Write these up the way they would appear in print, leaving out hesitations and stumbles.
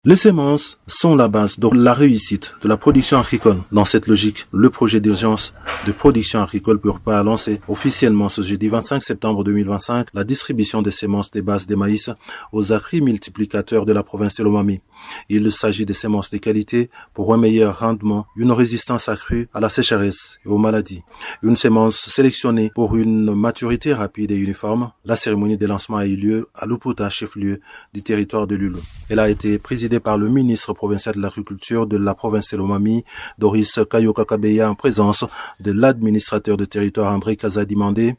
Les semences sont la base de la réussite de la production agricole. Dans cette logique, le projet d'urgence de production agricole Purpa a lancé officiellement ce jeudi 25 septembre 2025 la distribution des semences des bases de maïs aux agri-multiplicateurs de la province de Lomami. Il s'agit de semences de qualité pour un meilleur rendement, une résistance accrue à la sécheresse et aux maladies. Une semence sélectionnée pour une maturité rapide et uniforme. La cérémonie de lancement a eu lieu à Luputa, chef-lieu du territoire de Lulu. Elle a été présidée par le ministre provincial de l'Agriculture de la province de Lomami, Doris Kayoka-Kabeya, en présence de l'administrateur de territoire André Kazadimandé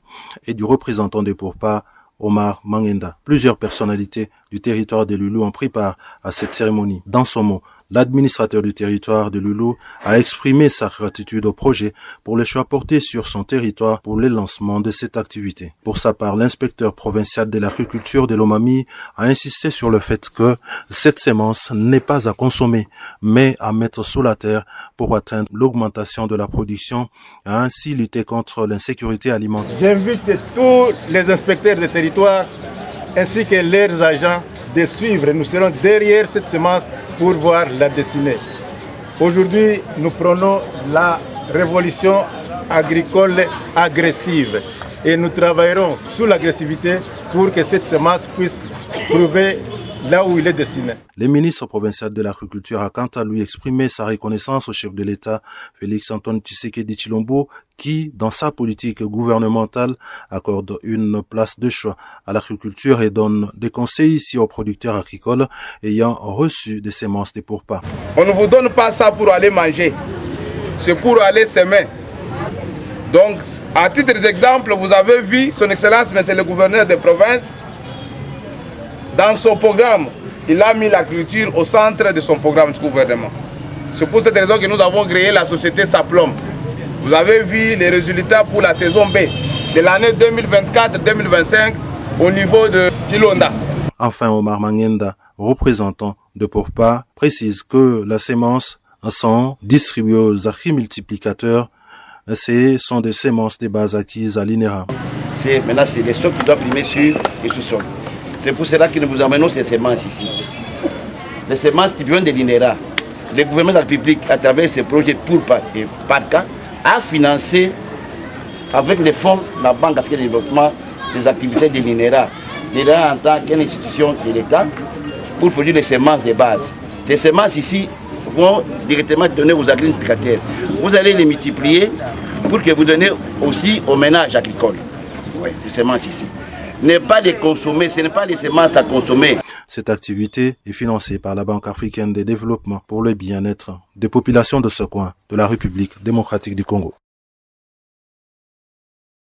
et du représentant de Purpa, Omar Mangenda. Plusieurs personnalités du territoire de Lulu ont pris part à cette cérémonie. Dans son mot, l'administrateur du territoire de Lulu a exprimé sa gratitude au projet pour les choix portés sur son territoire pour le lancement de cette activité. Pour sa part, l'inspecteur provincial de l'agriculture de Lomami a insisté sur le fait que cette semence n'est pas à consommer, mais à mettre sous la terre pour atteindre l'augmentation de la production et ainsi lutter contre l'insécurité alimentaire. J'invite tous les inspecteurs de territoire ainsi que leurs agents de suivre. Nous serons derrière cette semence pour voir la dessinée. Aujourd'hui, nous prenons la révolution agricole agressive et nous travaillerons sous l'agressivité pour que cette semence puisse trouver là où il est destiné. Le ministre provincial de l'Agriculture a quant à lui exprimé sa reconnaissance au chef de l'État, Félix Antoine Tshisekedi Tshilombo, qui, dans sa politique gouvernementale, accorde une place de choix à l'agriculture et donne des conseils ici aux producteurs agricoles ayant reçu des semences de Purpa. On ne vous donne pas ça pour aller manger, c'est pour aller semer. Donc, à titre d'exemple, vous avez vu son Excellence, Monsieur le gouverneur de province, dans son programme, il a mis l'agriculture au centre de son programme du gouvernement. C'est pour cette raison que nous avons créé la société Saplom. Vous avez vu les résultats pour la saison B de l'année 2024-2025 au niveau de Tilonda. Enfin, Omar Mangenda, représentant de Purpa, précise que les semences sont distribuées aux agri-multiplicateurs. Ce sont des semences de base acquises à l'INERA. Maintenant, c'est les stocks qui doivent primer sur les sous-sols. C'est pour cela que nous vous emmenons ces semences ici. Les semences qui viennent de l'INERA. Le gouvernement de la République, à travers ces projets Purpa et PARCA, a financé avec les fonds de la Banque africaine de développement des activités de l'INERA. L'INERA en tant qu'institution de l'État pour produire les semences de base. Ces semences ici vont directement donner aux agriculteurs. Vous allez les multiplier pour que vous donnez aussi aux ménages agricoles. Oui, les semences ici. Ne pas les consommer, ce n'est pas les semences à consommer. Cette activité est financée par la Banque africaine de développement pour le bien-être des populations de ce coin de la République démocratique du Congo.